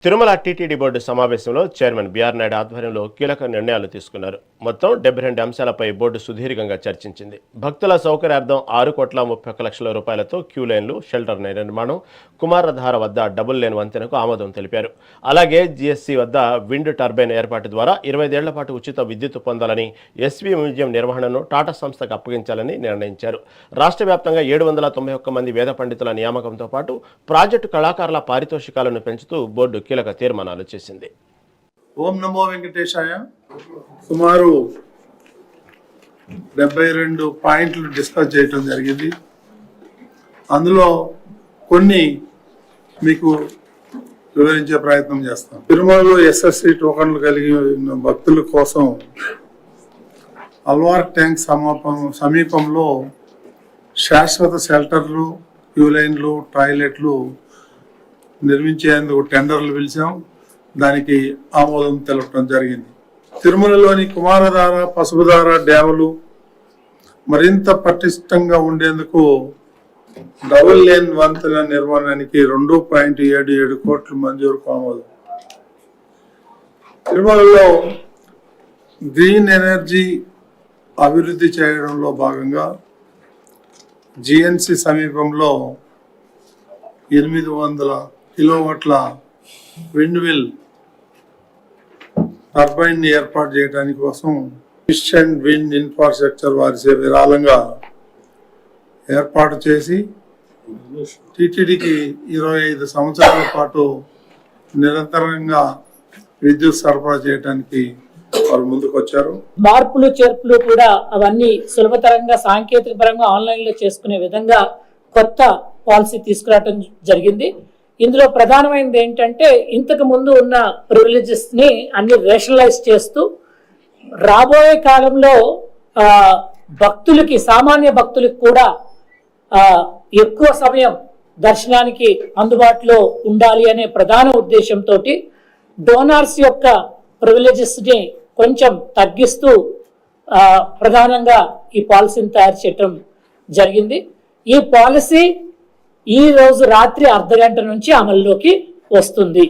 Tirumala TTD board సమావేశంలో chairman BR Naidu ఆధ్వర్యంలో కీలక నిర్ణయాలు తీసుకున్నారు. మొత్తం 72 అంశాలపై బోర్డు సుదీర్ఘంగా చర్చించింది. భక్తుల సౌకర్యార్థం 6,31,00,000 రూపాయలతో క్యూ లైన్లు, షెల్టర్ నిర్మాణం, కుమారధార వద్ద డబుల్ లేన్ వంతెనకు ఆమోదం తెలిపారు. అలాగే జీఎస్సీ వద్ద విండ్ టర్బైన్ ఏర్పాటు ద్వారా 25 ఏళ్ల పాటు ఉచిత విద్యుత్ పొందాలని, ఎస్వీ మ్యూజియం నిర్వహణను టాటా సంస్థకు అప్పగించాలని నిర్ణయించారు. రాష్ట్ర వ్యాప్తంగా 791 మంది వేద పండితుల నియామకంతో పాటు ప్రాజెక్టు కళాకారుల పారితోషికాలను పెంచుతూ బోర్డు కీలక తీర్మానాలు చేసింది. ఓం నమో వెంకటేశాయ. సుమారు 72 పాయింట్లు డిస్కస్ చేయటం జరిగింది. అందులో కొన్ని మీకు వివరించే ప్రయత్నం చేస్తాం. తిరుమలలో ఎస్ఎస్సి టోకన్లు కలిగి ఉన్న భక్తుల కోసం అల్వార్ ట్యాంక్ సమీపంలో శాశ్వత షెల్టర్లు, క్యూ లైన్లు, టాయిలెట్లు నిర్మించేందుకు టెండర్లు పిలిచాం. దానికి ఆమోదం తెలపడం జరిగింది. తిరుమలలోని కుమారధార, పసుపుధార డ్యాములు మరింత పటిష్టంగా ఉండేందుకు డబుల్ లేన్ వంతెన నిర్మాణానికి 2.77 కోట్లు మంజూరుకు ఆమోదం. తిరుమలలో గ్రీన్ ఎనర్జీ అభివృద్ధి చేయడంలో భాగంగా జిఎన్సి సమీపంలో 800 కిలోవాట్ల విండ్ మిల్ టర్బైన్ ఏర్పాటు చేయడానికి కోసం ఫిష్ అండ్ విండ్ ఇన్ఫ్రాస్ట్రక్చర్ వారిచే విరాళంగా ఏర్పాటు చేసి టీటీడీకి 25 సంవత్సరాల పాటు నిరంతరంగా విద్యుత్ సరఫరా చేయడానికి వారు ముందుకు వచ్చారు. మార్పులు చేర్పులు కూడా అవన్నీ సులభతరంగా సాంకేతిక పరంగా ఆన్లైన్ లో చేసుకునే విధంగా కొత్త పాలసీ తీసుకురావడం జరిగింది. ఇందులో ప్రధానమైనది ఏంటంటే ఇంతకు ముందు ఉన్న ప్రివిలేజెస్ ని అన్ని రేషనలైజ్ చేస్తూ రాబోయే కాలంలో భక్తులకి, సామాన్య భక్తులకి కూడా ఎక్కువ సమయం దర్శనానికి అందుబాటులో ఉండాలి అనే ప్రధాన ఉద్దేశంతో డోనార్స్ యొక్క ప్రివిలేజెస్ ని కొంచెం తగ్గిస్తూ ప్రధానంగా ఈ పాలసీని తయారు చేయటం జరిగింది. ఈ పాలసీ ఈ రోజు రాత్రి 1:30 నుంచి అమల్లోకి వస్తుంది.